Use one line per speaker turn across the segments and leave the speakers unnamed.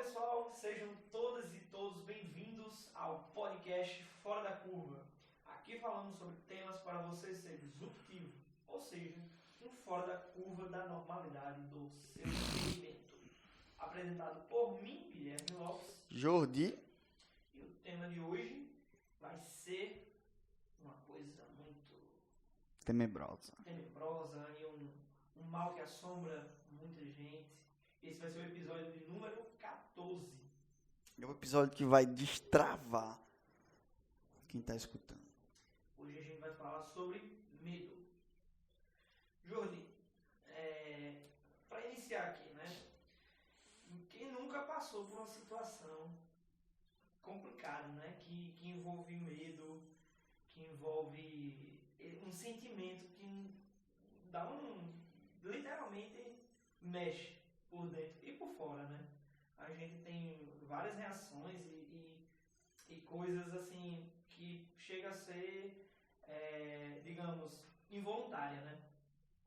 pessoal, sejam todas e todos bem-vindos ao podcast Fora da Curva. Aqui falamos sobre temas para você ser disruptivo, ou seja, um fora da curva da normalidade do seu segmento. Apresentado por mim, Guilherme Lopes.
Jordi.
E o tema de hoje vai ser uma coisa muito
tenebrosa
e um mal que assombra muita gente. Esse vai ser o episódio de número 14.
É um episódio que vai destravar quem está escutando.
Hoje a gente vai falar sobre medo. Jordi, para iniciar aqui, né? Quem nunca passou por uma situação complicada, né? Que envolve medo, que envolve um sentimento que dá literalmente mexe por dentro e por fora, né? A gente tem várias reações e coisas assim que chega a ser, digamos, involuntária, né?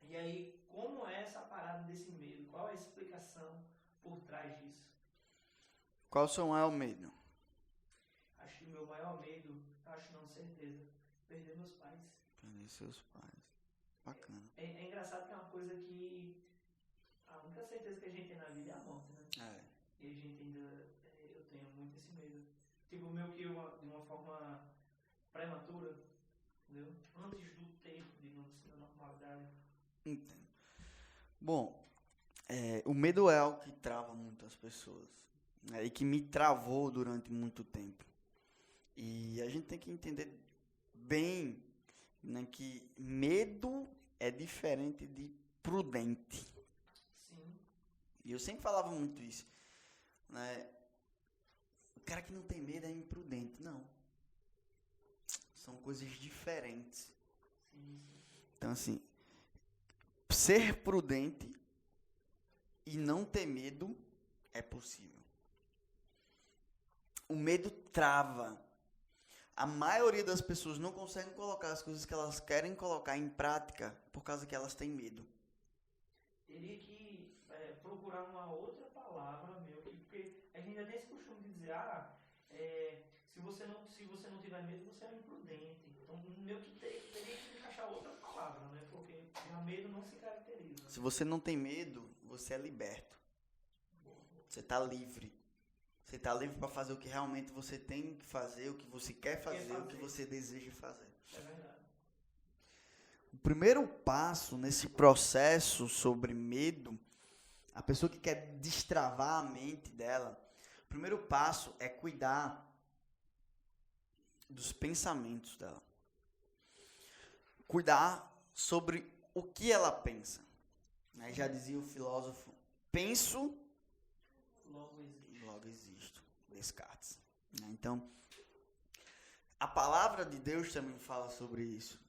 E aí, como é essa parada desse medo? Qual é a explicação por trás disso?
Qual o seu maior medo?
Acho que o meu maior medo, acho não, certeza, perder meus pais.
Perder seus pais. Bacana.
É engraçado que é uma coisa que a única certeza que a gente tem na vida é a morte, né? E a gente ainda, eu tenho muito esse medo. Tipo, meio que de uma forma prematura, entendeu? Antes do tempo, digamos assim, da normalidade.
Entendo. Bom, o medo é algo que trava muitas pessoas, né? E que me travou durante muito tempo. E a gente tem que entender bem, né, que medo é diferente de prudente.
Sim.
E eu sempre falava muito isso, né? O cara que não tem medo é imprudente. Não. São coisas diferentes.
Sim.
Então, assim, ser prudente e não ter medo é possível. O medo trava. A maioria das pessoas não conseguem colocar as coisas que elas querem colocar em prática por causa que elas têm medo.
Teria que procurar uma outra palavra, porque a gente ainda tem esse costume de dizer, se você não tiver medo, você é imprudente. Então, meio que teria que encaixar outra palavra, né? Porque já medo não se caracteriza.
Se você não tem medo, você é liberto. Você está livre. Você está livre para fazer o que realmente você tem que fazer, o que você quer fazer, o que você deseja fazer.
É verdade.
O primeiro passo nesse processo sobre medo, a pessoa que quer destravar a mente dela, o primeiro passo é cuidar dos pensamentos dela. Cuidar sobre o que ela pensa. Já dizia o filósofo, penso, logo existo. Descartes. Então, a palavra de Deus também fala sobre isso.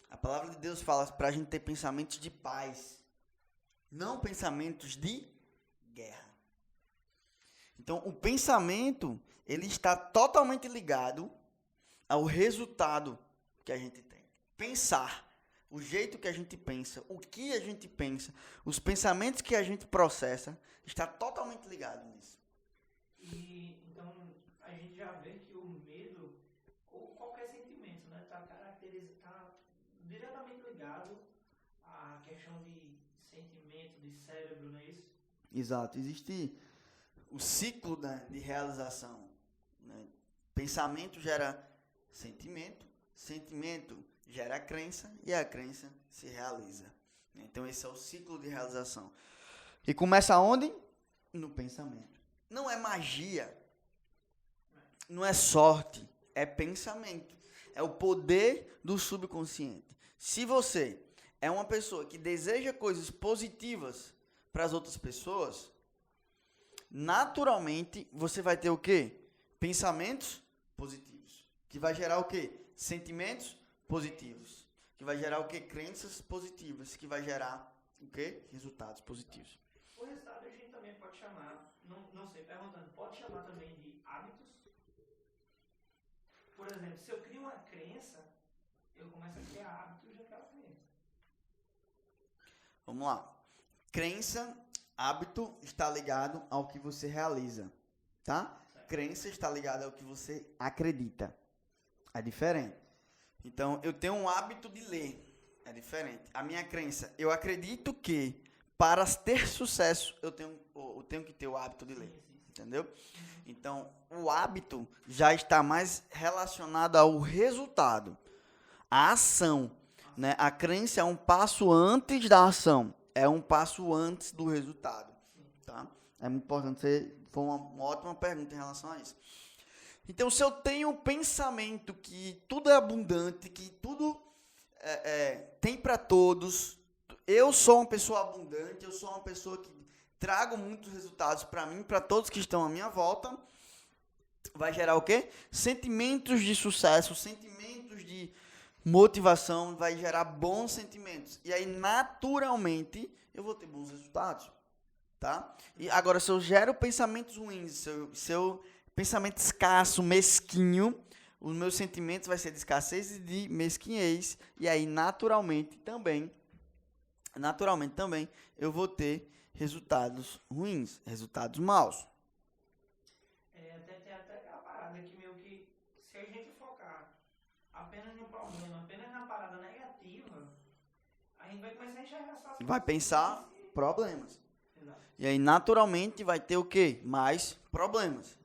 A palavra de Deus fala para a gente ter pensamentos de paz, não pensamentos de guerra. Então, o pensamento, ele está totalmente ligado ao resultado que a gente tem. Pensar, o jeito que a gente pensa, o que a gente pensa, os pensamentos que a gente processa, está totalmente ligado nisso.
E então a gente já vê que o medo, ou qualquer sentimento, né, está diretamente ligado à questão de sentimento, de cérebro, não é isso?
Exato. Existe o ciclo de realização, né? Pensamento gera sentimento, sentimento gera crença e a crença se realiza. Então esse é o ciclo de realização. E começa onde? No pensamento. Não é magia, não é sorte, é pensamento. É o poder do subconsciente. Se você é uma pessoa que deseja coisas positivas para as outras pessoas, naturalmente você vai ter o quê? Pensamentos positivos. Que vai gerar o quê? Sentimentos positivos. Que vai gerar o quê? Crenças positivas. Que vai gerar o quê? Resultados positivos.
O resultado a gente também pode chamar, não sei, perguntando, pode chamar também de hábitos? Por exemplo, se eu crio uma crença, eu começo a criar hábitos daquela crença.
Vamos lá. Crença Hábito está ligado ao que você realiza, tá? Crença está ligada ao que você acredita. É diferente. Então, eu tenho um hábito de ler. É diferente. A minha crença, eu acredito que para ter sucesso, eu tenho que ter o hábito de ler. Entendeu? Então, o hábito já está mais relacionado ao resultado, à ação, né? A crença é um passo antes da ação, é um passo antes do resultado, tá? É muito importante, foi uma ótima pergunta em relação a isso. Então, se eu tenho o pensamento que tudo é abundante, que tudo tem para todos, eu sou uma pessoa abundante, eu sou uma pessoa que trago muitos resultados para mim, para todos que estão à minha volta, vai gerar o quê? Sentimentos de sucesso, sentimentos de motivação, vai gerar bons sentimentos. E aí, naturalmente, eu vou ter bons resultados, tá? E agora, se eu gero pensamentos ruins, se eu pensamento escasso, mesquinho, os meus sentimentos vai ser de escassez e de mesquinhez, e aí, naturalmente também, eu vou ter resultados ruins, resultados maus.
Tem até a parada que meio que, se a gente focar apenas no problema, apenas na parada negativa, a gente vai começar a enxergar só as
Vai pensar problemas.
Exato.
E aí, naturalmente, vai ter o quê? Mais problemas.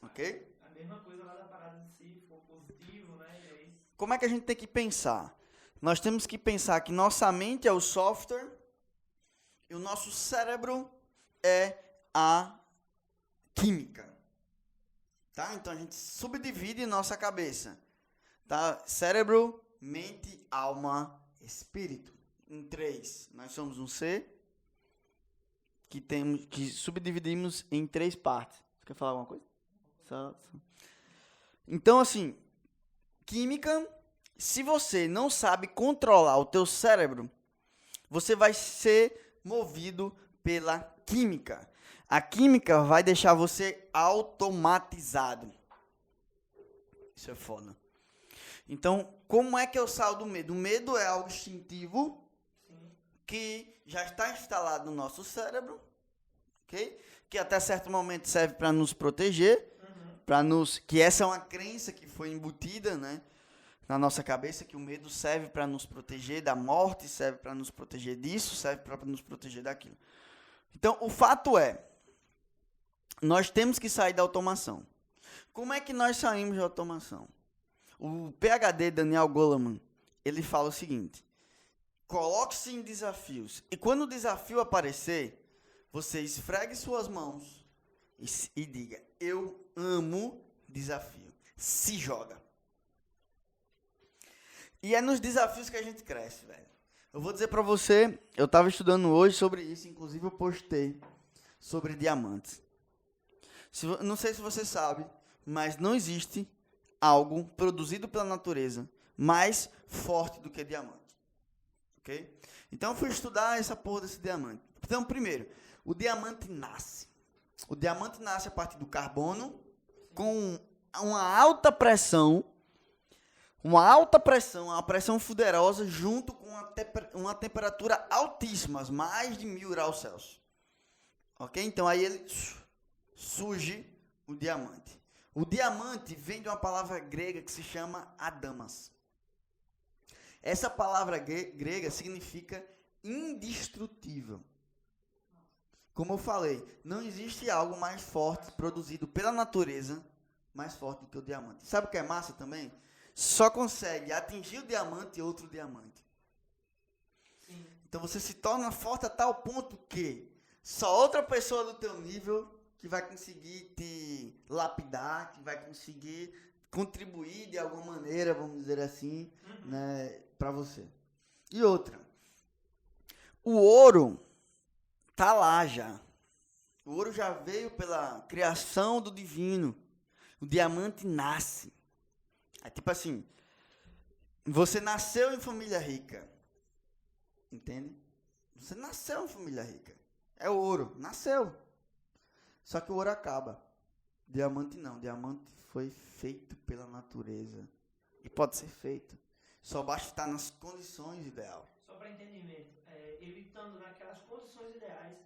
Ok?
A mesma coisa lá da parada de si, for positivo, né? E aí...
Como é que a gente tem que pensar? Nós temos que pensar que nossa mente é o software e o nosso cérebro é a química. Tá? Então a gente subdivide nossa cabeça. Tá? Cérebro, mente, alma, espírito. Em 3. Nós somos um ser que subdividimos em 3 partes. Você quer falar alguma coisa? Só. Então, assim, química, se você não sabe controlar o teu cérebro, você vai ser movido pela química. A química vai deixar você automatizado. Isso é foda. Então, como é que eu saio do medo? O medo é algo instintivo que já está instalado no nosso cérebro, ok? Que até certo momento serve para nos proteger, que essa é uma crença que foi embutida, né, na nossa cabeça, que o medo serve para nos proteger da morte, serve para nos proteger disso, serve para nos proteger daquilo. Então, o fato é, nós temos que sair da automação. Como é que nós saímos da automação? O PhD Daniel Goleman, ele fala o seguinte: coloque-se em desafios. E quando o desafio aparecer, você esfregue suas mãos e diga: eu amo desafio. Se joga. E é nos desafios que a gente cresce, velho. Eu vou dizer pra você, eu tava estudando hoje sobre isso, inclusive eu postei sobre diamantes. Não sei se você sabe, mas não existe algo produzido pela natureza mais forte do que diamante. Ok? Então eu fui estudar essa porra desse diamante. Então, primeiro, o diamante nasce. O diamante nasce a partir do carbono com uma alta pressão, uma pressão poderosa junto com uma temperatura altíssima, mais de 1000 graus Celsius. Ok? Então aí ele surge o diamante. O diamante vem de uma palavra grega que se chama adamas. Essa palavra grega significa indestrutível. Como eu falei, não existe algo mais forte produzido pela natureza mais forte do que o diamante. Sabe o que é massa também? Só consegue atingir o diamante outro diamante.
Sim.
Então você se torna forte a tal ponto que só outra pessoa do teu nível que vai conseguir te lapidar, que vai conseguir contribuir de alguma maneira, vamos dizer assim, né, para você. E outra, o ouro tá lá já. O ouro já veio pela criação do divino. O diamante nasce. É tipo assim, você nasceu em família rica. Entende? Você nasceu em família rica. É ouro, nasceu. Só que o ouro acaba. Diamante não. Diamante foi feito pela natureza. E pode ser feito. Só basta estar nas condições ideais.
Só para entendimento, ele estando naquelas condições ideais,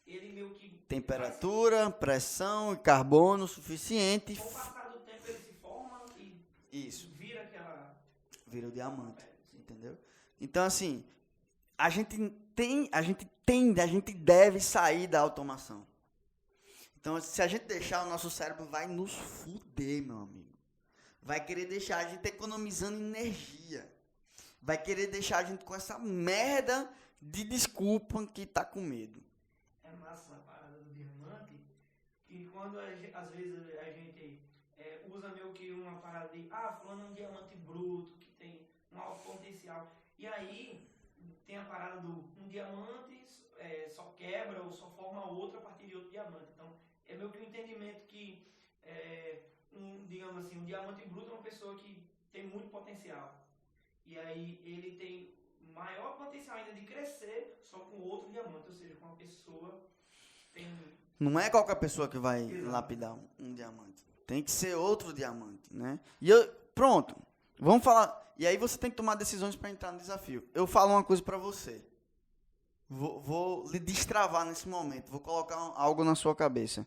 ele meio que...
Temperatura, pressão e carbono suficiente.
Com o passar do tempo ele se forma e
Isso.
vira aquela...
Vira o diamante, entendeu? Então, assim, a gente deve sair da automação. Então, se a gente deixar, o nosso cérebro vai nos fuder, meu amigo. Vai querer deixar a gente economizando energia. Vai querer deixar a gente com essa merda de desculpa que tá com medo.
É massa a parada do diamante, que quando às vezes a gente usa meio que uma parada de, fulano é um diamante bruto, que tem um alto potencial. E aí tem a parada do um diamante só quebra ou só forma outro a partir de outro diamante. Então, é meio que um entendimento que, digamos assim, um diamante bruto é uma pessoa que tem muito potencial. E aí ele tem maior potencial ainda de crescer só com outro diamante, ou seja, com uma pessoa que tem...
Não é qualquer pessoa que vai lapidar um diamante. Tem que ser outro diamante, né? Pronto, vamos falar... E aí você tem que tomar decisões para entrar no desafio. Eu falo uma coisa para você. Vou lhe destravar nesse momento. Vou colocar algo na sua cabeça.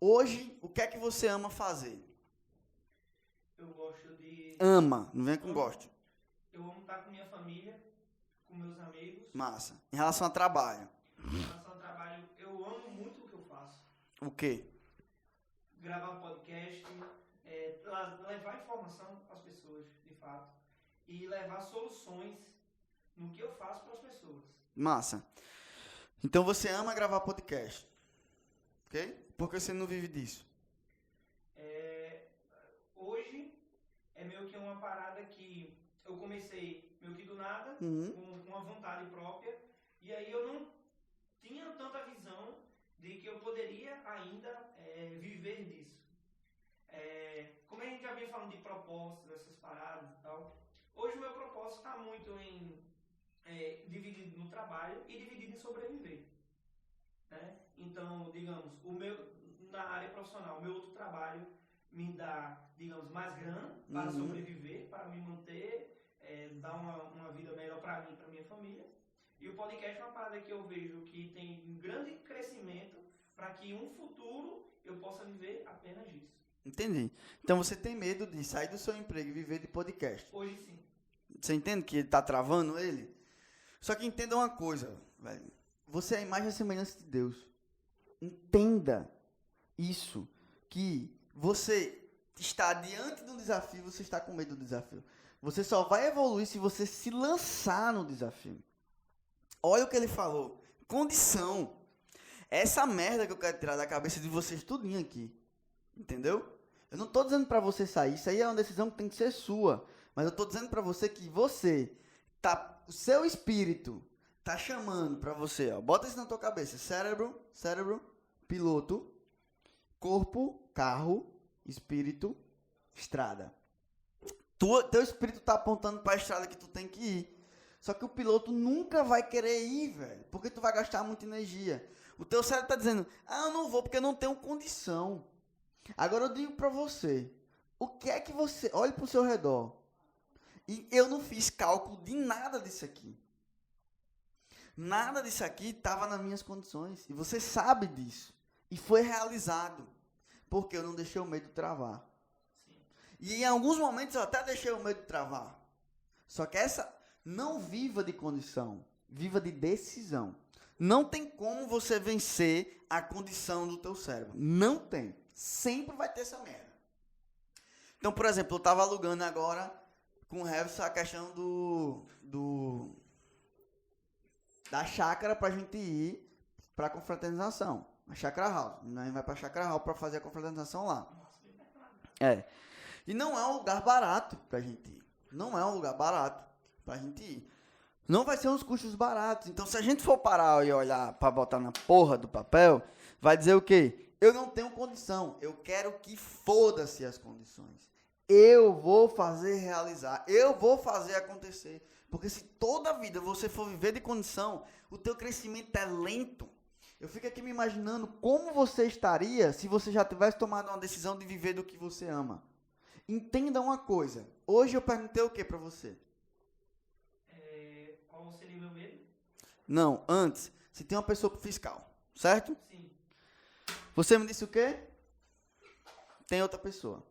Hoje, o que é que você ama fazer?
Eu gosto de...
Ama, não vem com gosto.
Eu amo estar com minha família, com meus amigos.
Massa. Em relação ao trabalho?
Em relação ao trabalho, eu amo muito o que eu faço.
O quê?
Gravar um podcast, levar informação às pessoas, de fato. E levar soluções no que eu faço para as pessoas.
Massa. Então você ama gravar podcast. Ok? Por que você não vive disso?
Hoje é meio que uma parada que eu comecei meio que do nada, com uma vontade própria, e aí eu não tinha tanta visão de que eu poderia ainda viver disso. Como a gente já vinha falando de propósitos, essas paradas e tal, hoje o meu propósito está muito dividido no trabalho e dividido em sobreviver. Né? Então, digamos, na área profissional, o meu outro trabalho me dá, digamos, mais grana para sobreviver, para me manter, dar uma vida melhor para mim e para minha família. E o podcast é uma parada que eu vejo que tem um grande crescimento para que um futuro eu possa viver apenas disso.
Entendi. Então você tem medo de sair do seu emprego e viver de podcast?
Hoje sim.
Você entende que ele está travando ele? Só que entenda uma coisa, velho. Você é a imagem e semelhança de Deus. Entenda isso, que você está diante de um desafio, você está com medo do desafio. Você só vai evoluir se você se lançar no desafio. Olha o que ele falou. Condição. Essa merda que eu quero tirar da cabeça de vocês tudinho aqui. Entendeu? Eu não estou dizendo para você sair. Isso aí é uma decisão que tem que ser sua. Mas eu estou dizendo para você que o seu espírito tá chamando para você. Ó, bota isso na tua cabeça. Cérebro, piloto, corpo, carro, espírito, estrada. Teu espírito tá apontando para a estrada que tu tem que ir. Só que o piloto nunca vai querer ir, velho. Porque tu vai gastar muita energia. O teu cérebro tá dizendo, eu não vou porque eu não tenho condição. Agora eu digo para você, o que é que você... Olhe pro seu redor. E eu não fiz cálculo de nada disso aqui. Nada disso aqui estava nas minhas condições. E você sabe disso. E foi realizado. Porque eu não deixei o medo travar.
Sim.
E em alguns momentos eu até deixei o medo travar. Só que não viva de condição. Viva de decisão. Não tem como você vencer a condição do teu cérebro. Não tem. Sempre vai ter essa merda. Então, por exemplo, eu estava alugando agora com o Revis a questão da chácara pra gente ir pra confraternização. A Chácara House. A gente vai pra Chácara House pra fazer a confraternização lá. E não é um lugar barato pra gente ir. Não é um lugar barato pra gente ir. Não vai ser uns custos baratos. Então, se a gente for parar e olhar pra botar na porra do papel, vai dizer o quê? Eu não tenho condição. Eu quero que foda-se as condições. Eu vou fazer realizar. Eu vou fazer acontecer. Porque se toda a vida você for viver de condição, o teu crescimento é lento. Eu fico aqui me imaginando como você estaria se você já tivesse tomado uma decisão de viver do que você ama. Entenda uma coisa. Hoje eu perguntei o que pra você?
Qual seria o meu medo?
Não, antes, se tem uma pessoa fiscal. certo?
Sim.
Você me disse o quê? Tem outra pessoa.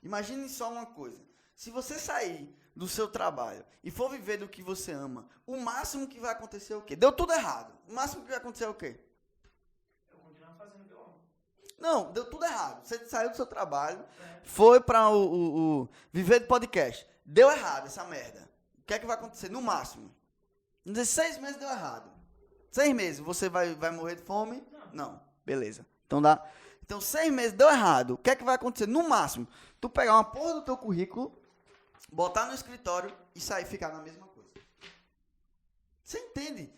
Imagine só uma coisa. Se você sair do seu trabalho e for viver do que você ama, o máximo que vai acontecer é o quê? Deu tudo errado. O máximo que vai acontecer é o quê?
Eu continuo fazendo o que eu amo.
Não, deu tudo errado. Você saiu do seu trabalho, foi para o viver de podcast. Deu errado essa merda. O que é que vai acontecer? No máximo. Vamos dizer, 6 meses deu errado. 6 meses, você vai morrer de fome? Não. Beleza. Então dá. Então 6 meses deu errado. O que é que vai acontecer? No máximo, tu pegar uma porra do teu currículo, botar no escritório e sair ficar na mesma coisa. Você entende?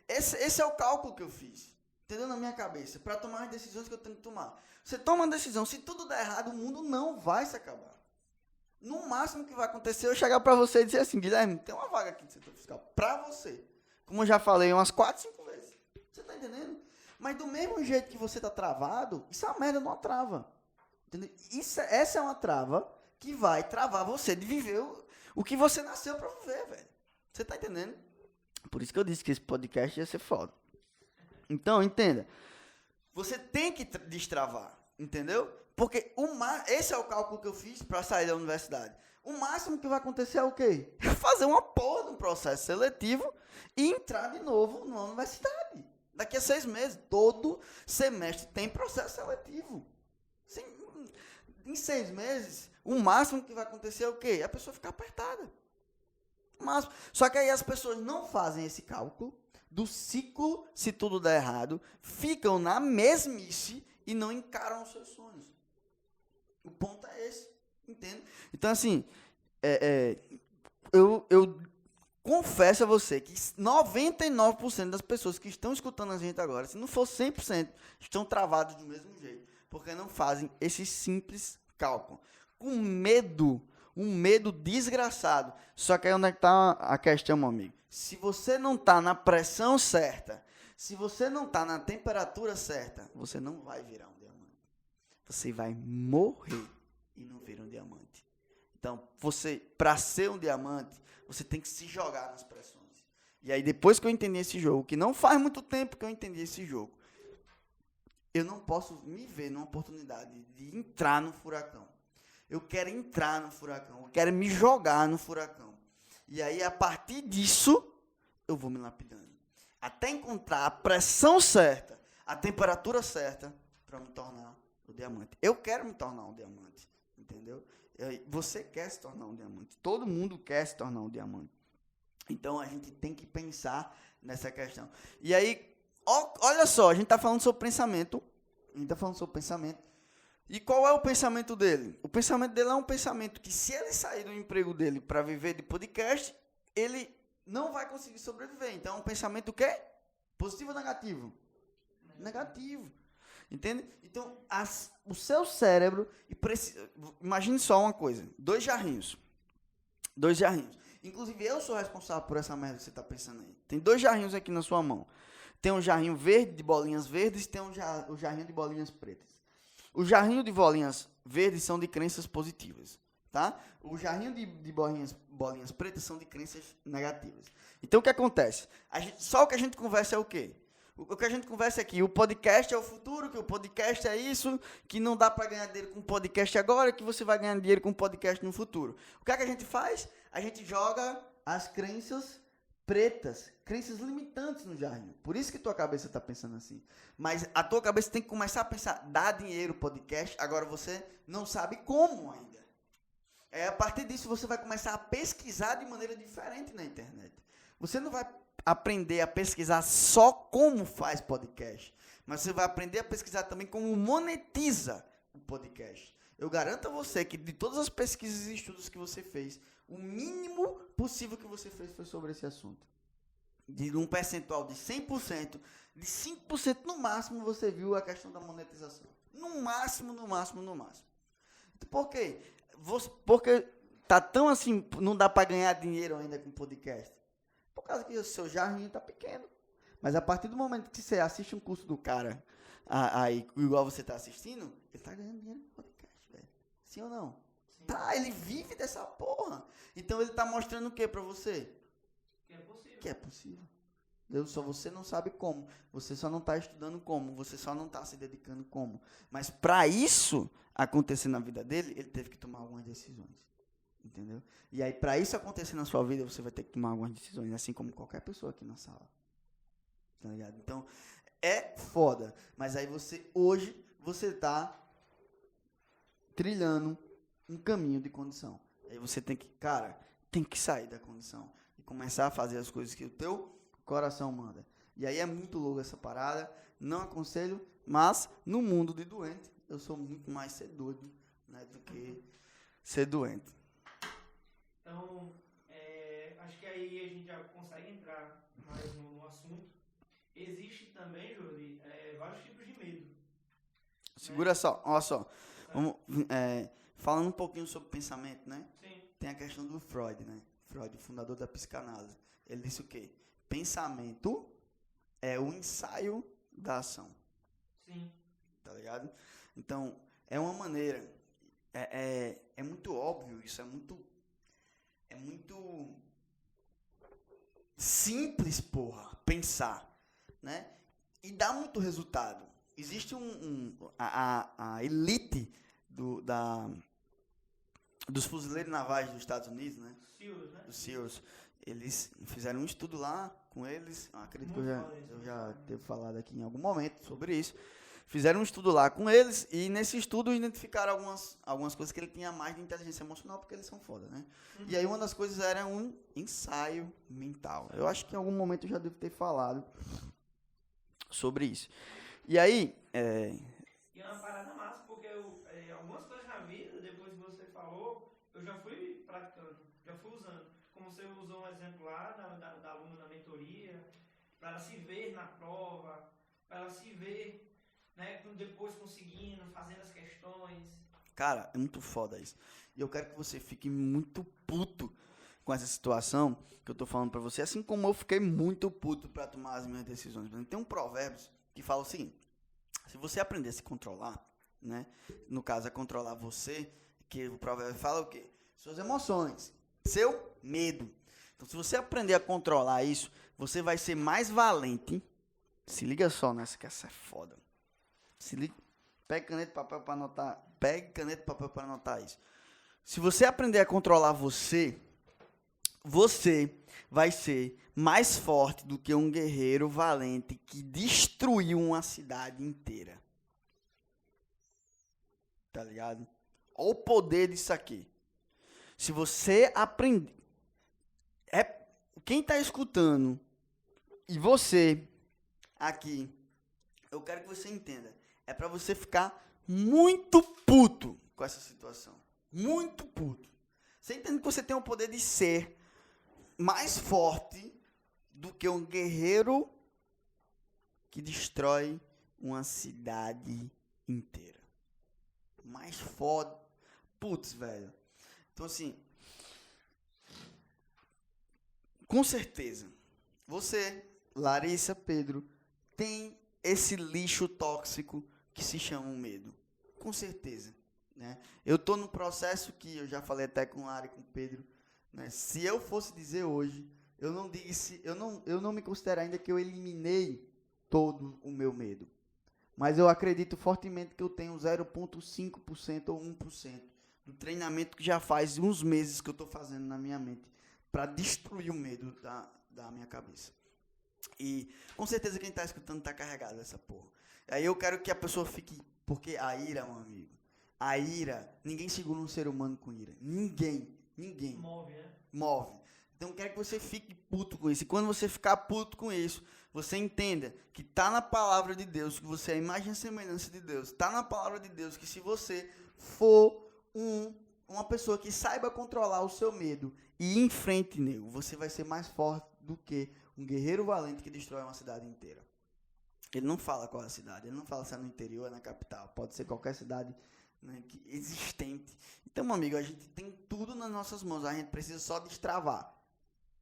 Esse é o cálculo que eu fiz. Entendeu? Na minha cabeça. Para tomar as decisões que eu tenho que tomar. Você toma uma decisão. Se tudo der errado, o mundo não vai se acabar. No máximo que vai acontecer, eu chegar para você e dizer assim, Guilherme, tem uma vaga aqui de setor fiscal para você. Como eu já falei umas 4, 5 vezes. Você tá entendendo? Mas do mesmo jeito que você tá travado, isso é uma merda, não trava. Entendeu? Essa é uma trava que vai travar você de viver o que você nasceu para viver, velho. Você tá entendendo? Por isso que eu disse que esse podcast ia ser foda. Então, entenda. Você tem que destravar, entendeu? Porque esse é o cálculo que eu fiz para sair da universidade. O máximo que vai acontecer é o quê? Fazer uma porra de um processo seletivo e entrar de novo na universidade. Daqui a 6 meses, todo semestre tem processo seletivo. Em 6 meses, o máximo que vai acontecer é o quê? A pessoa ficar apertada. O máximo. Só que aí as pessoas não fazem esse cálculo do ciclo, se tudo der errado, ficam na mesmice e não encaram os seus sonhos. O ponto é esse, entende? Então, assim, eu confesso a você que 99% das pessoas que estão escutando a gente agora, se não for 100%, estão travados do mesmo jeito, porque não fazem esse simples cálculo. Com medo, um medo desgraçado. Só que aí onde é que está a questão, meu amigo? Se você não está na pressão certa, se você não está na temperatura certa, você não vai virar um diamante. Você vai morrer e não vira um diamante. Então, para ser um diamante, você tem que se jogar nas pressões. E aí, depois que eu entendi esse jogo, que não faz muito tempo que eu entendi esse jogo, eu não posso me ver numa oportunidade de entrar no furacão. Eu quero entrar no furacão, eu quero me jogar no furacão. E aí, a partir disso, eu vou me lapidando. Até encontrar a pressão certa, a temperatura certa, para me tornar o diamante. Eu quero me tornar um diamante, entendeu? Você quer se tornar um diamante. Todo mundo quer se tornar um diamante. Então, a gente tem que pensar nessa questão. E aí, olha só, a gente está falando sobre pensamento. E qual é o pensamento dele? O pensamento dele é um pensamento que, se ele sair do emprego dele para viver de podcast, ele não vai conseguir sobreviver. Então, é um pensamento o quê? Positivo ou negativo? Negativo. Entende? Então, o seu cérebro... Imagine só uma coisa. 2 jarrinhos. Inclusive, eu sou responsável por essa merda que você está pensando aí. Tem 2 jarrinhos aqui na sua mão. Tem um jarrinho verde de bolinhas verdes e tem o jarrinho de bolinhas pretas. O jarrinho de bolinhas verdes são de crenças positivas, tá? O jarrinho de bolinhas pretas são de crenças negativas. Então, o que acontece? Só o que a gente conversa é o quê? O que a gente conversa é que o podcast é o futuro, que o podcast é isso, que não dá para ganhar dinheiro com podcast agora, que você vai ganhar dinheiro com podcast no futuro. O que é que a gente faz? A gente joga as crenças pretas, crenças limitantes no jarrinho. Por isso que tua cabeça está pensando assim. Mas a tua cabeça tem que começar a pensar, dá dinheiro podcast, agora você não sabe como ainda. A partir disso você vai começar a pesquisar de maneira diferente na internet. Você não vai aprender a pesquisar só como faz podcast, mas você vai aprender a pesquisar também como monetiza o podcast. Eu garanto a você que de todas as pesquisas e estudos que você fez, o mínimo possível que você fez foi sobre esse assunto. De um percentual de 100%, de 5% no máximo você viu a questão da monetização. No máximo. Por quê? Porque tá tão assim, não dá para ganhar dinheiro ainda com podcast. Por causa que o seu jarrinho tá pequeno. Mas a partir do momento que você assiste um curso do cara, aí, igual você tá assistindo, ele tá ganhando dinheiro com podcast, velho. Sim ou não? Sim. Tá, ele vive dessa porra. Então ele tá mostrando o que pra você?
Que é possível.
Que é possível. Só você não sabe como. Você só não está estudando como. Você só não está se dedicando como. Mas para isso acontecer na vida dele, ele teve que tomar algumas decisões. Entendeu? E aí, para isso acontecer na sua vida, você vai ter que tomar algumas decisões, assim como qualquer pessoa aqui na sala. Tá ligado? Então, é foda. Mas aí hoje, você tá trilhando um caminho de condição. Aí você tem que sair da condição e começar a fazer as coisas que o teu coração manda. E aí é muito louco essa parada. Não aconselho, mas no mundo de doente, eu sou muito mais ser doido, né, do que ser doente.
Então, acho que aí a gente já consegue entrar mais no assunto. Existe também, Jordi, vários tipos de medo.
Segura, né? Só, olha só. Vamos, falando um pouquinho sobre pensamento, né?
Sim.
Tem a questão do Freud, né? Freud, o fundador da psicanálise. Ele disse o quê? Pensamento é o ensaio da ação.
Sim.
Tá ligado? Então, é uma maneira. É muito óbvio isso, é muito simples, porra, pensar, né? E dá muito resultado. Existe a elite dos fuzileiros navais dos Estados Unidos, né?
SEALs, né?
Dos SEALs. Eles fizeram um estudo lá com eles. Acredito que eu já devo falado aqui em algum momento sobre isso. Fizeram um estudo lá com eles e nesse estudo identificaram algumas coisas que ele tinha mais de inteligência emocional, porque eles são foda, né? Uhum. E aí uma das coisas era um ensaio mental. Eu acho que em algum momento eu já devo ter falado sobre isso. E aí...
E é uma parada massa, porque algumas coisas na vida, depois que você falou, eu já fui praticando, já fui usando. Como você usou um exemplo lá da aluna na mentoria, para ela se ver na prova, para ela se ver... né, depois conseguindo, fazendo as questões.
Cara, é muito foda isso. E eu quero que você fique muito puto com essa situação que eu tô falando pra você, assim como eu fiquei muito puto pra tomar as minhas decisões. Tem um provérbio que fala o seguinte: se você aprender a se controlar, né, no caso é controlar você, que o provérbio fala o quê? Suas emoções, seu medo. Então, se você aprender a controlar isso, você vai ser mais valente. Se liga só nessa, que essa é foda. Se liga, pegue caneta e papel para anotar. Pegue caneta e papel para anotar isso. Se você aprender a controlar você vai ser mais forte do que um guerreiro valente que destruiu uma cidade inteira. Tá ligado? Olha o poder disso aqui. Se você aprender... Quem tá escutando e você aqui, eu quero que você entenda. É pra você ficar muito puto com essa situação. Muito puto. Você entende que você tem o poder de ser mais forte do que um guerreiro que destrói uma cidade inteira. Mais foda. Putz, velho. Então, assim, com certeza, você, Larissa, Pedro, tem esse lixo tóxico que se chama o medo. Com certeza. Né? Eu estou no processo que eu já falei até com o Lara e com o Pedro. Né? Se eu fosse dizer hoje, eu não me considero ainda que eu eliminei todo o meu medo. Mas eu acredito fortemente que eu tenho 0,5% ou 1% do treinamento que já faz uns meses que eu estou fazendo na minha mente para destruir o medo da minha cabeça. E com certeza quem está escutando está carregado essa porra. Aí eu quero que a pessoa fique... Porque a ira, meu amigo, a ira, ninguém segura um ser humano com ira. Ninguém.
Move, né?
Move. Então eu quero que você fique puto com isso. E quando você ficar puto com isso, você entenda que tá na palavra de Deus, que você é a imagem e semelhança de Deus. Tá na palavra de Deus que se você for uma pessoa que saiba controlar o seu medo e enfrente nele, você vai ser mais forte do que um guerreiro valente que destrói uma cidade inteira. Ele não fala qual é a cidade, ele não fala se é no interior ou na capital. Pode ser qualquer cidade, né, existente. Então, meu amigo, a gente tem tudo nas nossas mãos, a gente precisa só destravar.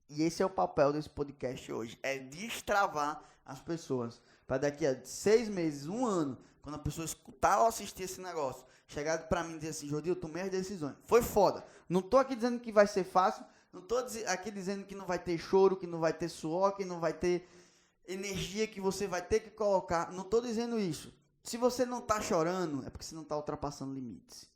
E esse é o papel desse podcast hoje, é destravar as pessoas. Para daqui a 6 meses, 1 ano, quando a pessoa escutar ou assistir esse negócio, chegar pra mim e dizer assim: Jordi, eu tomei as decisões. Foi foda. Não tô aqui dizendo que vai ser fácil, não tô aqui dizendo que não vai ter choro, que não vai ter suor, que não vai ter energia que você vai ter que colocar. Não estou dizendo isso. Se você não está chorando, é porque você não está ultrapassando limites.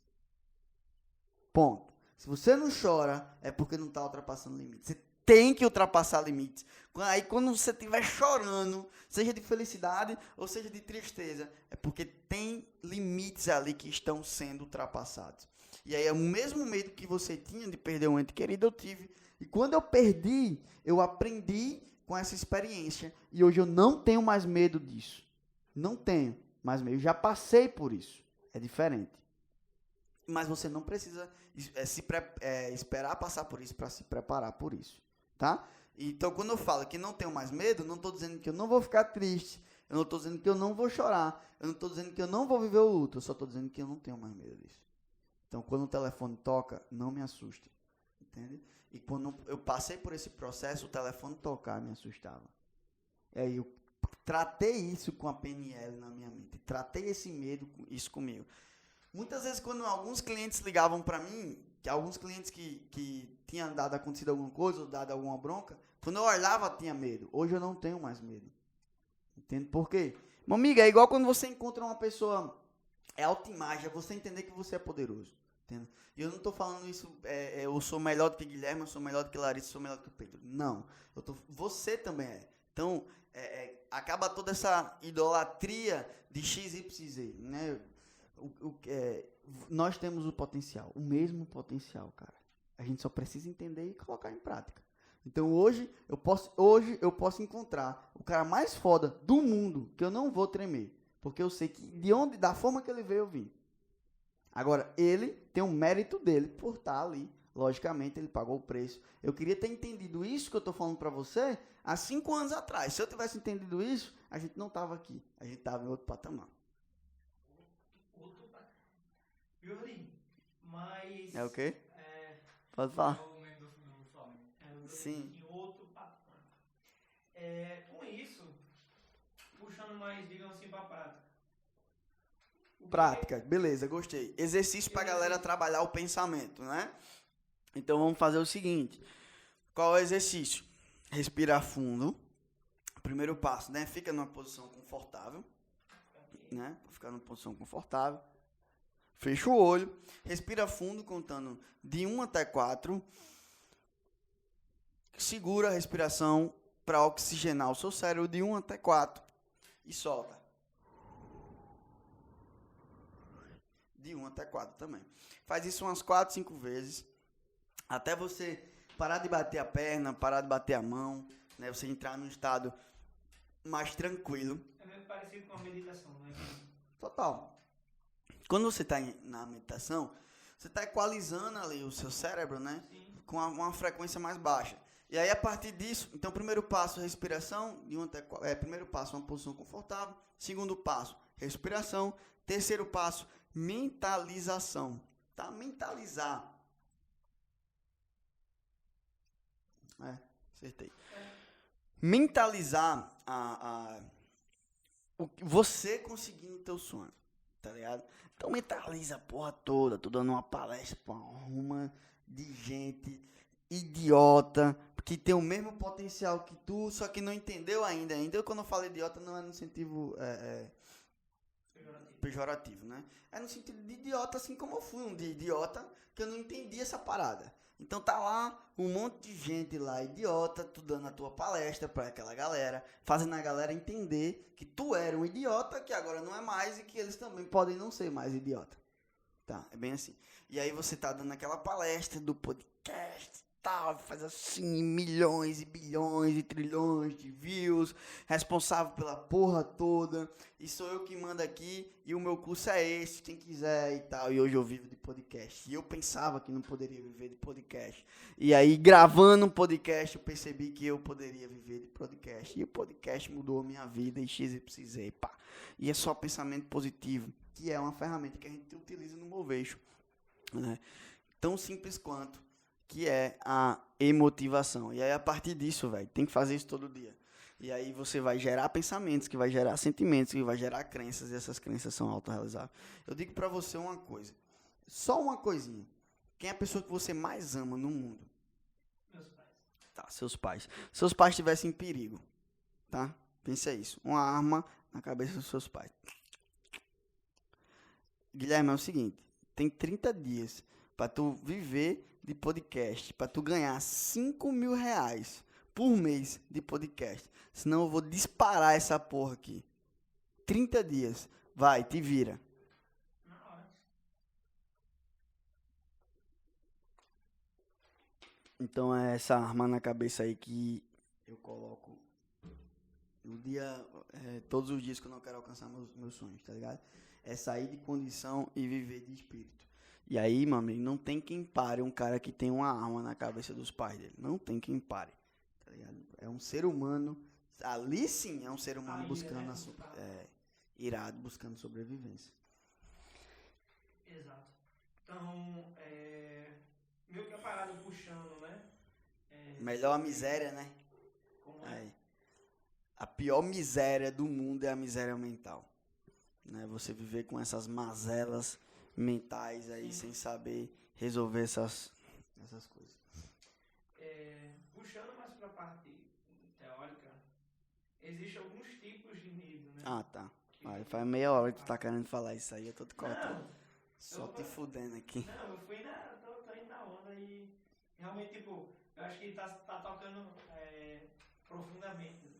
Ponto. Se você não chora, é porque não está ultrapassando limites. Você tem que ultrapassar limites. Aí quando você estiver chorando, seja de felicidade ou seja de tristeza, é porque tem limites ali que estão sendo ultrapassados. E aí é o mesmo medo que você tinha de perder um ente querido, eu tive. E quando eu perdi, eu aprendi com essa experiência. E hoje eu não tenho mais medo disso. Não tenho mais medo. Eu já passei por isso. É diferente. Mas você não precisa esperar passar por isso para se preparar por isso. Tá? Então, quando eu falo que não tenho mais medo, não estou dizendo que eu não vou ficar triste. Eu não estou dizendo que eu não vou chorar. Eu não estou dizendo que eu não vou viver o luto. Eu só estou dizendo que eu não tenho mais medo disso. Então, quando o telefone toca, não me assuste. Entende? E quando eu passei por esse processo, o telefone tocar me assustava. E aí eu tratei isso com a PNL na minha mente. Tratei esse medo, isso comigo. Muitas vezes, quando alguns clientes ligavam para mim, alguns clientes que tinham acontecido alguma coisa, ou dado alguma bronca, quando eu olhava, tinha medo. Hoje eu não tenho mais medo. Entende por quê? Meu amigo, é igual quando você encontra uma pessoa, é autoimagem, é você entender que você é poderoso. Entende? E eu não estou falando isso, eu sou melhor do que Guilherme, eu sou melhor do que Larissa, eu sou melhor do que Pedro. Não. Você também é. Então, acaba toda essa idolatria de X, Y, Z, né? Nós temos o potencial, o mesmo potencial, cara. A gente só precisa entender e colocar em prática. Então hoje eu posso encontrar o cara mais foda do mundo que eu não vou tremer, porque eu sei que da forma que ele veio eu vim. Agora ele tem um mérito dele por estar ali. Logicamente ele pagou o preço. Eu queria ter entendido isso que eu estou falando para você há 5 anos atrás. Se eu tivesse entendido isso, a gente não estava aqui. A gente estava em outro patamar.
Jordi, mas...
É o quê? Pode falar.
Sim. Em outro patamar. Com isso, puxando mais, digamos assim, para a prática.
Prática, beleza, gostei. Exercício para a galera trabalhar o pensamento, né? Então vamos fazer o seguinte. Qual é o exercício? Respirar fundo. Primeiro passo, né? Fica numa posição confortável. Né? Ficar numa posição confortável. Fecha o olho, respira fundo, contando de 1 até 4. Segura a respiração para oxigenar o seu cérebro de 1 até 4. E solta. De 1 até 4 também. Faz isso umas 4, 5 vezes. Até você parar de bater a perna, parar de bater a mão. Né? Você entrar num estado mais tranquilo.
É meio parecido com a meditação, né?
Total. Quando você está na meditação, você está equalizando ali o seu cérebro, né? Sim. Com uma frequência mais baixa. E aí, a partir disso, então, primeiro passo, respiração. De 1 até 4, primeiro passo, uma posição confortável. Segundo passo, respiração. Terceiro passo, mentalização. Tá? Mentalizar. Acertei. Mentalizar você conseguindo o teu sonho. Tá ligado? Então mentaliza a porra toda. Tô dando uma palestra pra uma de gente idiota que tem o mesmo potencial que tu, só que não entendeu ainda. Ainda quando eu falo idiota não é no sentido pejorativo, né? É no sentido de idiota, assim como eu fui um de idiota que eu não entendi essa parada. Então tá lá um monte de gente lá, idiota, tu dando a tua palestra pra aquela galera, fazendo a galera entender que tu era um idiota, que agora não é mais e que eles também podem não ser mais idiota. Tá, é bem assim. E aí você tá dando aquela palestra do podcast e tal, faz assim milhões e bilhões e trilhões de views, responsável pela porra toda, e sou eu que mando aqui, e o meu curso é esse, quem quiser e tal, e hoje eu vivo de podcast. E eu pensava que não poderia viver de podcast. E aí, gravando um podcast, eu percebi que eu poderia viver de podcast. E o podcast mudou a minha vida e XYZ, pá. E é só pensamento positivo, que é uma ferramenta que a gente utiliza no Movejo, né? Tão simples quanto, que é a emotivação. E aí, a partir disso, velho, tem que fazer isso todo dia. E aí você vai gerar pensamentos, que vai gerar sentimentos, que vai gerar crenças, e essas crenças são autorrealizáveis. Eu digo pra você uma coisa, só uma coisinha. Quem é a pessoa que você mais ama no mundo?
Meus pais.
Tá, seus pais. Se seus pais estivessem em perigo, tá? Pensa isso. Uma arma na cabeça dos seus pais. Guilherme, é o seguinte. Tem 30 dias para tu viver de podcast. Para tu ganhar 5 mil reais por mês de podcast. Senão eu vou disparar essa porra aqui. 30 dias. Vai, te vira. Então é essa arma na cabeça aí que eu coloco no dia, todos os dias que eu não quero alcançar meus sonhos, tá ligado? É sair de condição e viver de espírito. E aí, meu amigo, não tem quem pare um cara que tem uma arma na cabeça dos pais dele. Não tem quem pare, tá ligado? É um ser humano, ali sim é um ser humano buscando irado, buscando sobrevivência.
Exato. Então, meio que a parada puxando, né?
Melhor a miséria, né?
Como é?
A pior miséria do mundo é a miséria mental. Né? Você viver com essas mazelas mentais aí, sem saber resolver essas coisas.
Puxando mais para a parte teórica, existem alguns tipos de medo, né?
Ah, tá. Faz meia hora que tu tá querendo falar isso aí, eu tô te cortando. Só te fudendo aqui.
Não, eu fui tô indo na onda e realmente, tipo, eu acho que tá tocando profundamente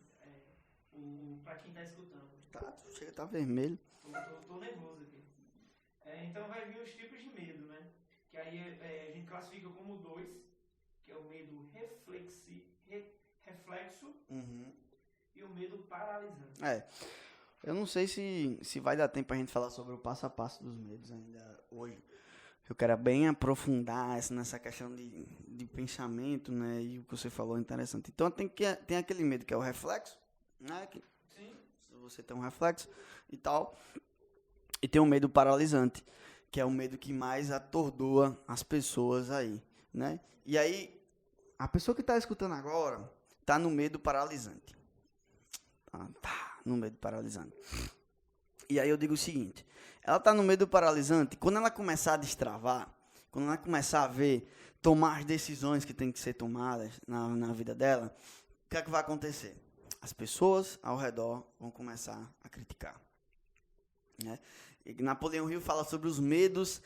pra quem tá escutando.
Tá, chega, tá vermelho.
Tô nervoso aqui. Então vai vir os tipos de medo, né? Que aí a gente classifica como 2, que é o medo reflexo e o medo paralisante.
Eu não sei se vai dar tempo pra gente falar sobre o passo a passo dos medos ainda hoje. Eu quero bem aprofundar nessa questão de pensamento, né? E o que você falou é interessante. Então tem aquele medo que é o reflexo, né?
Sim.
Você tem um reflexo e tal. E tem um medo paralisante, que é o medo que mais atordoa as pessoas aí, né? E aí, a pessoa que está escutando agora está no medo paralisante. Tá no medo paralisante. E aí eu digo o seguinte, ela está no medo paralisante, quando ela começar a destravar, quando ela começar a ver, tomar as decisões que tem que ser tomadas na vida dela, o que é que vai acontecer? As pessoas ao redor vão começar a criticar. Né? E Napoleão Hill fala sobre os medos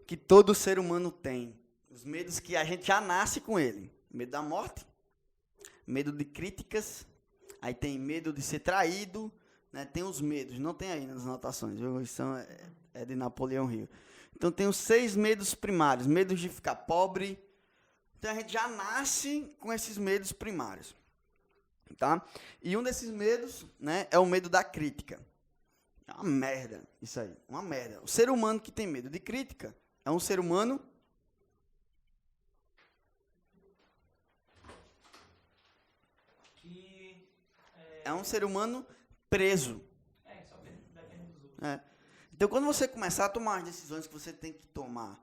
que todo ser humano tem. Os medos que a gente já nasce com ele. Medo da morte, medo de críticas, aí tem medo de ser traído, né? Tem os medos, não tem aí nas anotações, viu? Isso é de Napoleão Hill. Então tem os 6 medos primários, medos de ficar pobre. Então a gente já nasce com esses medos primários. Tá? E um desses medos, né, é o medo da crítica. É uma merda isso aí, uma merda. O ser humano que tem medo de crítica é um ser humano preso.
Só depende dos outros.
Então quando você começar a tomar as decisões que você tem que tomar,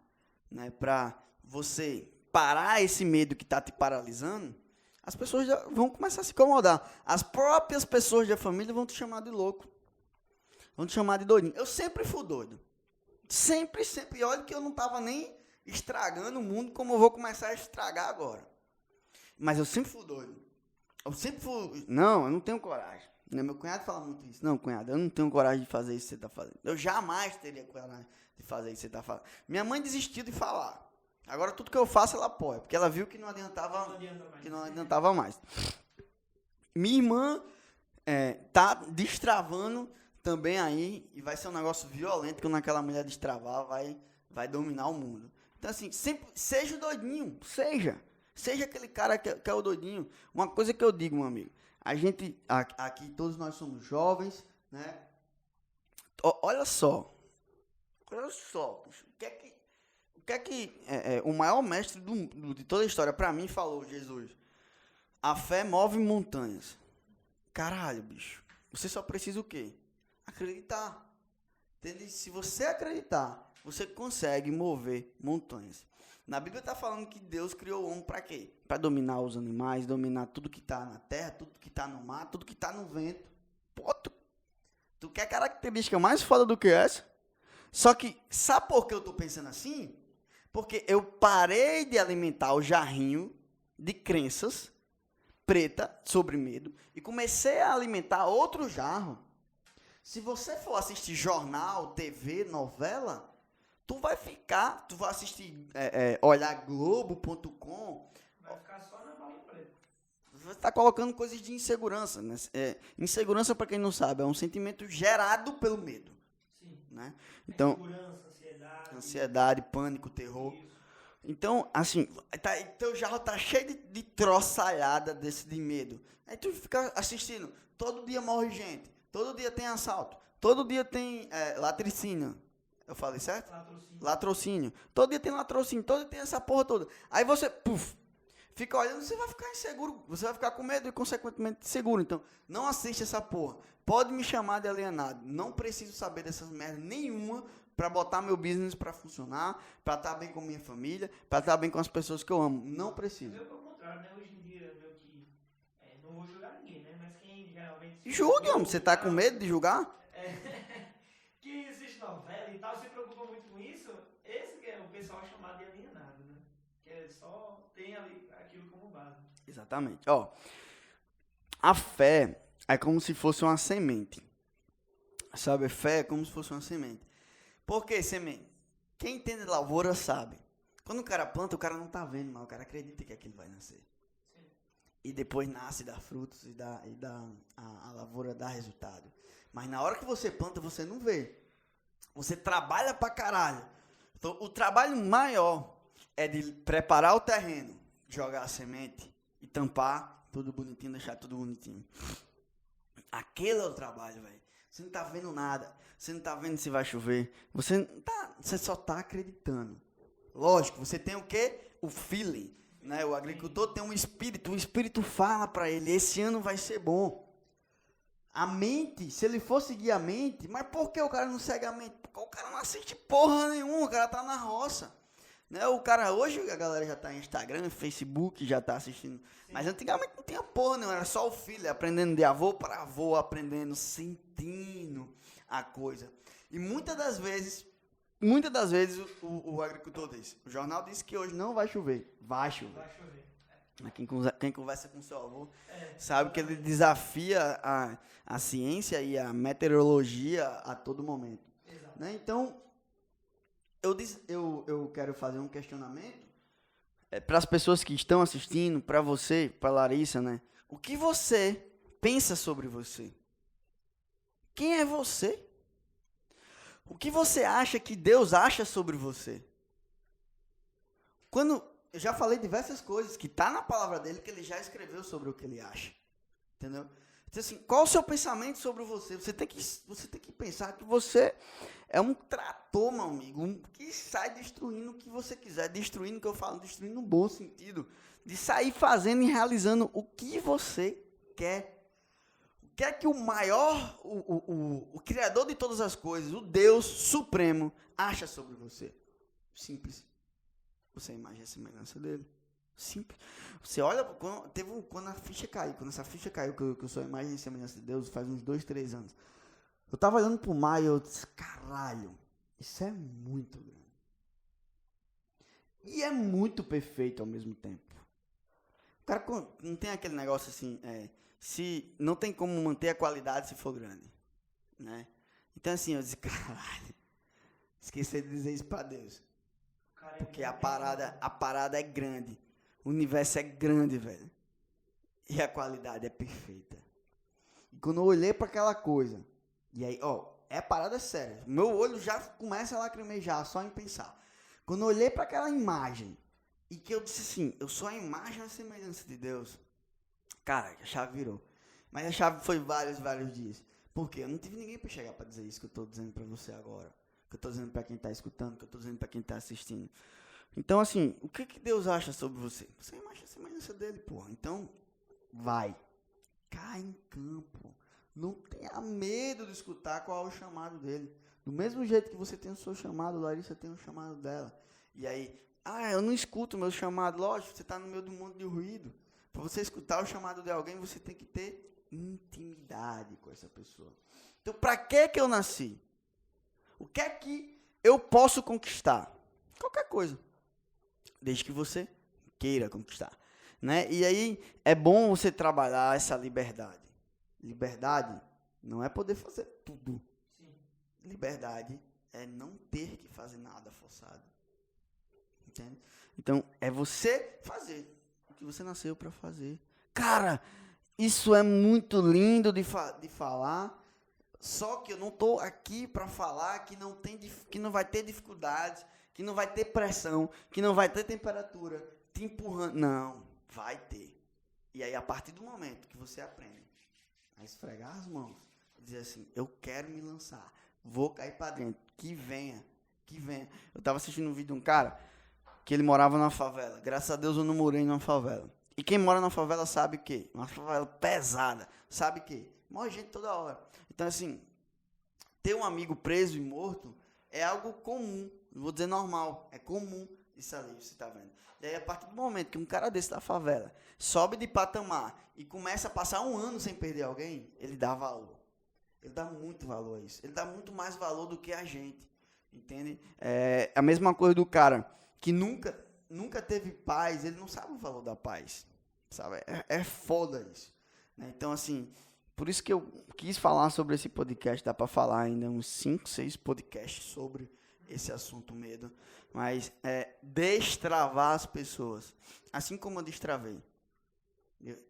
né, para você parar esse medo que está te paralisando, as pessoas já vão começar a se incomodar. As próprias pessoas da família vão te chamar de louco. Vão te chamar de doidinho. Eu sempre fui doido. Sempre. E olha que eu não estava nem estragando o mundo como eu vou começar a estragar agora. Mas eu sempre fui doido. Não, eu não tenho coragem. Meu cunhado fala muito isso. Não, cunhado, eu não tenho coragem de fazer isso que você está fazendo. Eu jamais teria coragem de fazer isso que você está fazendo. Minha mãe desistiu de falar. Agora tudo que eu faço ela apoia, porque ela viu que não adiantava mais. Minha irmã tá destravando também aí, e vai ser um negócio violento, quando aquela mulher destravar, vai dominar o mundo. Então assim, sempre, seja o doidinho, seja aquele cara que é o doidinho. Uma coisa que eu digo, meu amigo, a gente, aqui todos nós somos jovens, né? Olha só, o que é que o maior mestre de toda a história, para mim, falou, Jesus? A fé move montanhas. Caralho, bicho. Você só precisa o quê? Acreditar. Entende? Se você acreditar, você consegue mover montanhas. Na Bíblia está falando que Deus criou o homem para quê? Para dominar os animais, dominar tudo que está na terra, tudo que está no mar, tudo que está no vento. Pô, tu quer característica mais foda do que essa? Só que, sabe por que eu estou pensando assim? Porque eu parei de alimentar o jarrinho de crenças preta sobre medo e comecei a alimentar outro jarro. Se você for assistir jornal, TV, novela, tu vai assistir olharglobo.com.
Vai ficar só na bolinha preta.
Você está colocando coisas de insegurança, né? Insegurança, para quem não sabe, é um sentimento gerado pelo medo.
Sim.
Né? Então,
Insegurança,
ansiedade, pânico, terror.
Isso.
Então, assim, teu jarro tá cheio de troçalhada de medo. Aí tu fica assistindo, todo dia morre gente, todo dia tem assalto, todo dia tem latricínio. Eu falei certo? Latrocínio. Todo dia tem latrocínio, todo dia tem essa porra toda. Aí você, fica olhando, você vai ficar inseguro, você vai ficar com medo e, consequentemente, inseguro. Então, não assiste essa porra. Pode me chamar de alienado. Não preciso saber dessas merdas nenhuma para botar meu business para funcionar, para estar bem com minha família, para estar bem com as pessoas que eu amo. Não preciso.
Eu, pelo contrário, né? Hoje em dia, meu que... não vou julgar ninguém, né? Mas quem geralmente...
Julgue, homem. Você tá com medo de julgar?
Que assiste novela e tal, se preocupa muito com isso, esse que é o pessoal chamado de alienado, né? Que só tem ali aquilo como base.
Exatamente. Ó, a fé é como se fosse uma semente. Sabe, fé é como se fosse uma semente. Por que semente? Quem entende lavoura sabe. Quando o cara planta, o cara não tá vendo, mas o cara acredita que aquilo vai nascer.
Sim.
E depois nasce, dá frutos a lavoura dá resultado. Mas na hora que você planta, você não vê. Você trabalha pra caralho. Então, o trabalho maior é de preparar o terreno, jogar a semente e tampar tudo bonitinho, deixar tudo bonitinho. Aquele é o trabalho, velho. Você não tá vendo nada. Você não tá vendo se vai chover. Você só tá acreditando. Lógico, você tem o quê? O feeling. Né? O agricultor tem um espírito. O espírito fala pra ele, esse ano vai ser bom. A mente, se ele for seguir a mente, mas por que o cara não segue a mente? Porque o cara não assiste porra nenhuma, o cara tá na roça. Né? O cara, hoje a galera já tá no Instagram, Facebook, já tá assistindo. Sim. Mas antigamente não tinha porra nenhuma, era só o filho, aprendendo de avô para avô, aprendendo, sentindo a coisa. E muitas das vezes o agricultor diz, o jornal diz que hoje não vai chover. Vai chover.
Vai chover.
Quem conversa com seu avô sabe que ele desafia a ciência e a meteorologia a todo momento. Né? Então, eu quero fazer um questionamento para as pessoas que estão assistindo, para você, para Larissa, né? O que você pensa sobre você? Quem é você? O que você acha que Deus acha sobre você? Eu já falei diversas coisas que tá na palavra dele, que ele já escreveu sobre o que ele acha. Entendeu? Então, assim, qual o seu pensamento sobre você? Você tem que pensar que você é um trator, meu amigo, que sai destruindo o que você quiser. Destruindo, que eu falo, destruindo no bom sentido. De sair fazendo e realizando o que você quer. O que é que o maior, o Criador de todas as coisas, o Deus Supremo, acha sobre você? Simples. Você é a imagem e a semelhança dele. Simples. Você olha, quando a ficha caiu, quando essa ficha caiu, que eu sou a imagem e semelhança de Deus, faz uns 2, 3 anos. Eu tava olhando pro mar e eu disse, caralho, isso é muito grande. E é muito perfeito ao mesmo tempo. O cara não tem aquele negócio assim, se não tem como manter a qualidade se for grande. Né? Então assim, eu disse, caralho, esqueci de dizer isso pra Deus. Porque a parada é grande. O universo é grande, velho. E a qualidade é perfeita. E quando eu olhei para aquela coisa, e aí, a parada séria. Meu olho já começa a lacrimejar só em pensar. Quando eu olhei para aquela imagem, e que eu disse assim, eu sou a imagem e a semelhança de Deus. Cara, a chave virou. Mas a chave foi vários dias. Por quê? Eu não tive ninguém para chegar para dizer isso que eu tô dizendo para você agora. Que eu tô dizendo para quem tá escutando, que eu tô dizendo para quem tá assistindo. Então, assim, o que Deus acha sobre você? Você é a imagem e semelhança dele, porra. Então, vai. Cai em campo. Não tenha medo de escutar qual é o chamado dele. Do mesmo jeito que você tem o seu chamado, Larissa tem o chamado dela. E aí, eu não escuto o meu chamado. Lógico, você tá no meio de um monte de ruído. Para você escutar o chamado de alguém, você tem que ter intimidade com essa pessoa. Então, para que eu nasci? O que é que eu posso conquistar? Qualquer coisa. Desde que você queira conquistar. né? E aí é bom você trabalhar essa liberdade. Liberdade não é poder fazer tudo.
Sim.
Liberdade é não ter que fazer nada forçado. Entende? Então, é você fazer o que você nasceu para fazer. Cara, isso é muito lindo de falar, só que eu não estou aqui para falar que não vai ter dificuldades, que não vai ter pressão, que não vai ter temperatura te empurrando. Não, vai ter. E aí, a partir do momento que você aprende a esfregar as mãos, dizer assim, eu quero me lançar, vou cair para dentro, que venha. Eu estava assistindo um vídeo de um cara que ele morava numa favela. Graças a Deus eu não morei numa favela. E quem mora na favela sabe o quê? Uma favela pesada. Sabe o quê? Morre gente toda hora. Então, assim, ter um amigo preso e morto é algo comum. Não vou dizer normal. É comum isso ali, você tá vendo? E aí, a partir do momento que um cara desse da favela sobe de patamar e começa a passar um ano sem perder alguém, ele dá valor. Ele dá muito valor a isso. Ele dá muito mais valor do que a gente. Entende? É a mesma coisa do cara que nunca teve paz, ele não sabe o valor da paz. Sabe? É foda isso. Né? Então, assim, por isso que eu quis falar sobre esse podcast. Dá para falar ainda uns 5, 6 podcasts sobre esse assunto medo. Mas destravar as pessoas. Assim como eu destravei.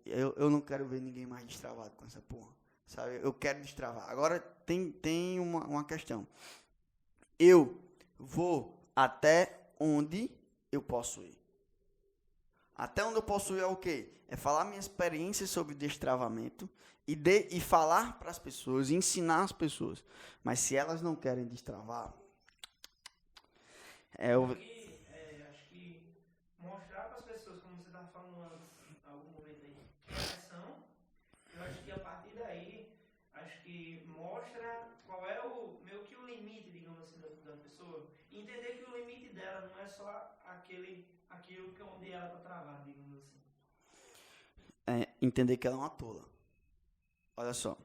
Eu não quero ver ninguém mais destravado com essa porra. Sabe? Eu quero destravar. Agora tem uma questão. Eu vou até onde eu posso ir. Até onde eu posso ir é o quê? É falar minha experiência sobre destravamento e falar para as pessoas, ensinar as pessoas. Mas se elas não querem destravar,
acho que mostrar para as pessoas, como você estava falando antes, em algum momento aí, quem elas são, eu acho que a partir daí, acho que mostra qual é meio que o limite, digamos assim, da pessoa. E entender que o limite dela não é só aquilo que onde ela está travada, digamos assim.
Entender que ela é uma tola. Olha só.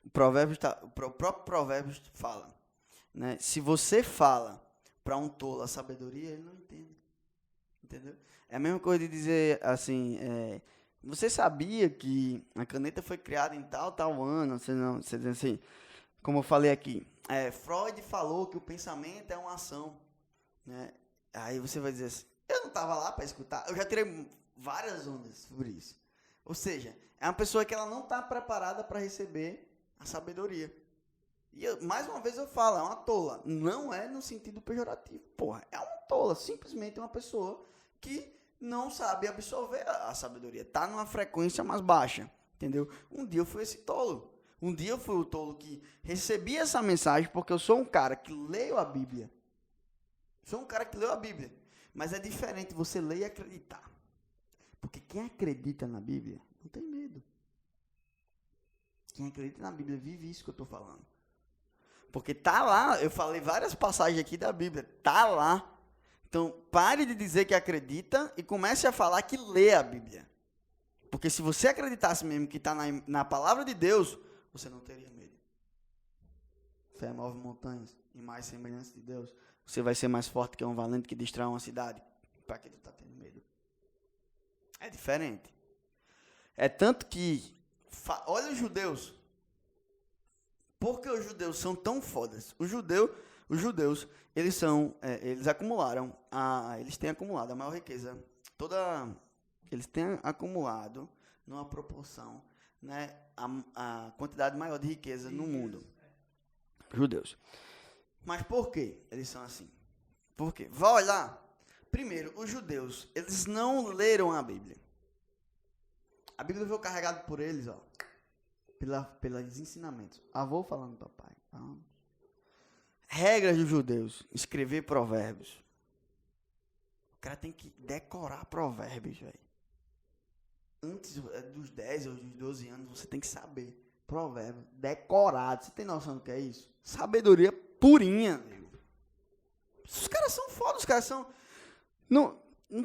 O próprio Provérbios fala, né? Se você fala para um tolo a sabedoria, ele não entende. Entendeu? É a mesma coisa de dizer assim, você sabia que a caneta foi criada em tal ano? Você diz assim, como eu falei aqui, Freud falou que o pensamento é uma ação. Né? Aí você vai dizer assim, eu não estava lá para escutar. Eu já tirei várias ondas sobre isso. Ou seja, é uma pessoa que ela não está preparada para receber a sabedoria. E mais uma vez eu falo, é uma tola. Não é no sentido pejorativo. Porra, é uma tola. Simplesmente uma pessoa que não sabe absorver a sabedoria. Está numa frequência mais baixa. Entendeu? Um dia eu fui esse tolo. Um dia eu fui o tolo que recebi essa mensagem porque eu sou um cara que leio a Bíblia. Sou um cara que leu a Bíblia. Mas é diferente você ler e acreditar. Porque quem acredita na Bíblia não tem medo. Quem acredita na Bíblia vive isso que eu estou falando. Porque tá lá, eu falei várias passagens aqui da Bíblia, tá lá. Então, pare de dizer que acredita e comece a falar que lê a Bíblia. Porque se você acreditasse mesmo que está na palavra de Deus, você não teria medo. Fé move montanhas e mais semelhança de Deus. Você vai ser mais forte que um valente que destrói uma cidade. Para que tu tá tendo medo? É diferente. É tanto que, olha os judeus. Por que os judeus são tão fodas? Os judeus, eles acumularam, eles têm acumulado a maior riqueza. Eles têm acumulado, numa proporção, né, a quantidade maior de riqueza no mundo. Judeus. Mas por que eles são assim? Por quê? Vai olhar. Primeiro, os judeus, eles não leram a Bíblia. A Bíblia foi carregada por eles, ó, pelos ensinamentos. Avô falando para pai. Regras dos judeus. Escrever provérbios. O cara tem que decorar provérbios, velho. Antes dos 10 ou dos 12 anos, você tem que saber. Provérbio decorado. Você tem noção do que é isso? Sabedoria purinha, amigo. Os caras são foda, os caras são... Não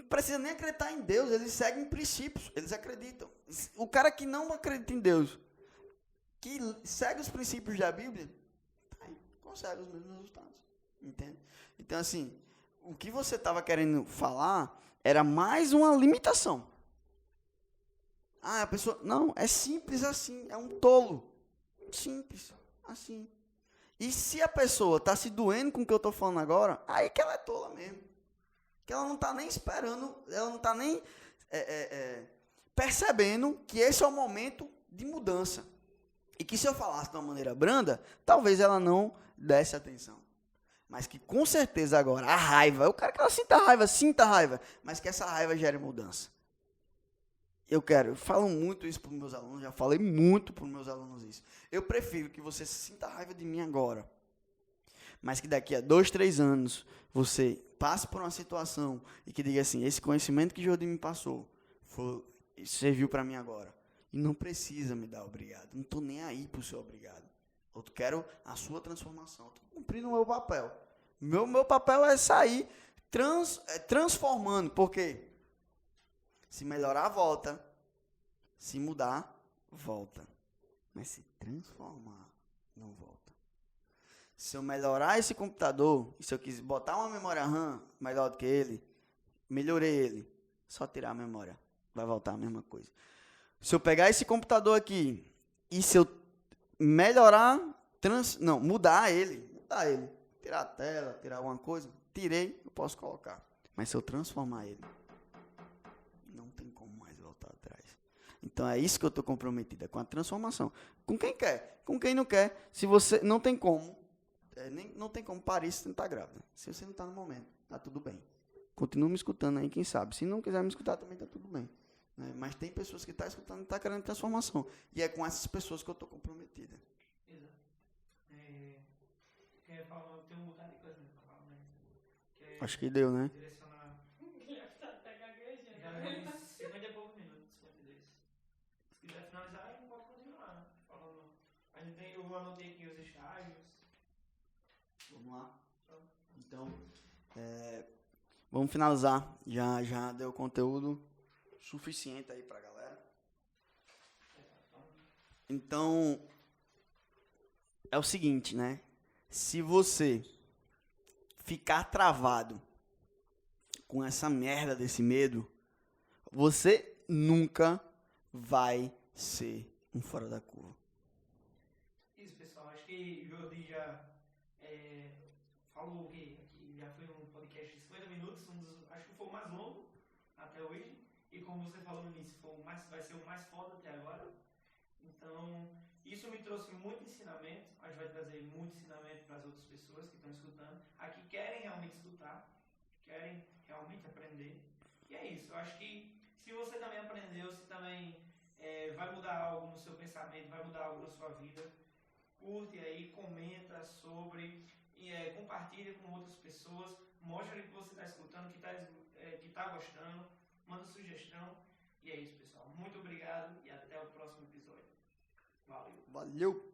precisa nem acreditar em Deus, eles seguem princípios, eles acreditam. O cara que não acredita em Deus, que segue os princípios da Bíblia, consegue os mesmos resultados. Entende? Então, assim, o que você estava querendo falar era mais uma limitação. Ah, a pessoa... Não, é simples assim. É um tolo. Simples. Assim. E se a pessoa tá se doendo com o que eu tô falando agora, aí que ela é tola mesmo. Que ela não tá nem esperando, ela não tá nem percebendo que esse é o momento de mudança. E que se eu falasse de uma maneira branda, talvez ela não desse atenção. Mas que com certeza agora, a raiva, eu quero que ela sinta raiva, mas que essa raiva gere mudança. Eu falo muito isso para os meus alunos, já falei muito para os meus alunos isso. Eu prefiro que você sinta raiva de mim agora, mas que daqui a 2, 3 anos você passe por uma situação e que diga assim, esse conhecimento que Jordi me passou serviu para mim agora. E não precisa me dar obrigado, não estou nem aí para o seu obrigado. Eu quero a sua transformação, estou cumprindo o meu papel. Meu papel é sair transformando, porque se melhorar, volta. Se mudar, volta. Mas se transformar, não volta. Se eu melhorar esse computador, e se eu quiser botar uma memória RAM melhor do que ele, melhorei ele, só tirar a memória, vai voltar a mesma coisa. Se eu pegar esse computador aqui, e se eu melhorar, mudar ele, tirar a tela, tirar alguma coisa, tirei, eu posso colocar. Mas se eu transformar ele, não tem como mais voltar atrás. Então é isso que eu estou comprometido, com a transformação. Com quem quer, com quem não quer. Se você não tem como, não tem como parir se você não está grávida. Se você não está no momento, está tudo bem. Continua me escutando aí, quem sabe. Se não quiser me escutar, também está tudo bem. Né? Mas tem pessoas que estão escutando e estão querendo transformação. E é com essas pessoas que eu estou comprometida.
Exato. Eu tenho mudado de coisa para falar, mas...
Acho que deu, né?
Direcionar... Já vi 50 e poucos minutos, 52. Se quiser finalizar, a gente pode continuar falando. Eu anotei aqui os estágios.
Vamos lá. Então, vamos finalizar. Já deu conteúdo suficiente aí pra galera. Então, é o seguinte, né? Se você ficar travado com essa merda desse medo, você nunca vai ser um fora da curva.
Isso, pessoal. Acho que o Jordi já falou que já foi um podcast de 50 minutos, acho que foi o mais longo até hoje. E como você falou no início, vai ser o mais foda até agora. Então, isso me trouxe muito ensinamento. A gente vai trazer muito ensinamento para as outras pessoas que estão escutando. Aqui querem realmente escutar, querem realmente aprender. E é isso. Eu acho que se você também aprendeu, se também vai mudar algo no seu pensamento, vai mudar algo na sua vida, curte aí, comenta sobre, compartilha com outras pessoas, mostra que você está escutando, que está gostando, manda sugestão. E é isso, pessoal. Muito obrigado e até o próximo episódio. Valeu.
Valeu.